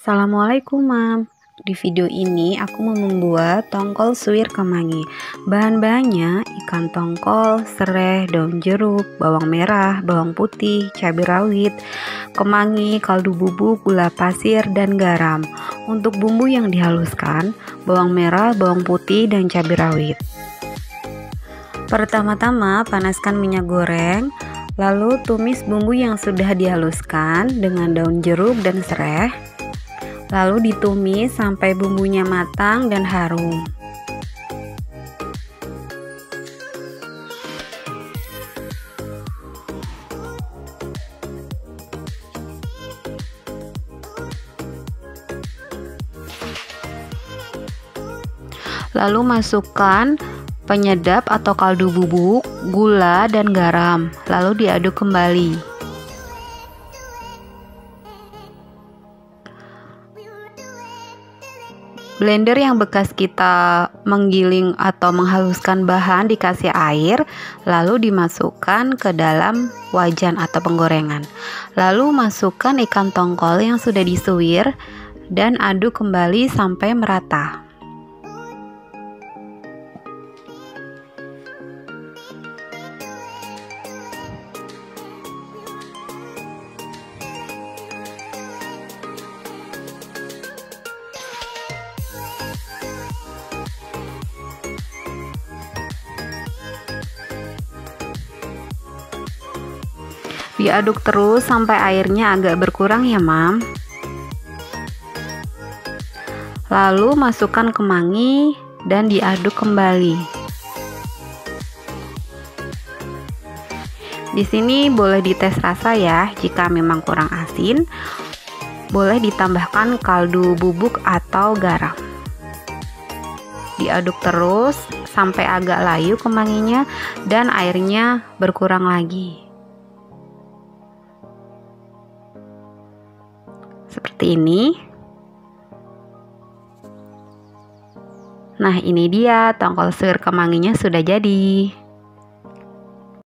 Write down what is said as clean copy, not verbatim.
Assalamualaikum Mam. Di video ini aku mau membuat tongkol suwir kemangi. Bahan-bahannya ikan tongkol, serai, daun jeruk, bawang merah, bawang putih, cabai rawit, kemangi, kaldu bubuk, gula pasir, dan garam. Untuk bumbu yang dihaluskan, bawang merah, bawang putih, dan cabai rawit. Pertama-tama panaskan minyak goreng, lalu tumis bumbu yang sudah dihaluskan dengan daun jeruk dan serai. Lalu ditumis sampai bumbunya matang dan harum. Lalu masukkan penyedap atau kaldu bubuk, gula, dan garam. Lalu diaduk kembali. Blender yang bekas kita menggiling atau menghaluskan bahan dikasih air, lalu dimasukkan ke dalam wajan atau penggorengan. Lalu masukkan ikan tongkol yang sudah disuwir dan aduk kembali sampai merata. Diaduk terus sampai airnya agak berkurang ya Mam. Lalu masukkan kemangi dan diaduk kembali. Di sini boleh dites rasa ya, jika memang kurang asin, boleh ditambahkan kaldu bubuk atau garam. Diaduk terus sampai agak layu kemanginya dan airnya berkurang lagi. Seperti ini. Nah, ini dia tongkol suwir kemanginya sudah jadi.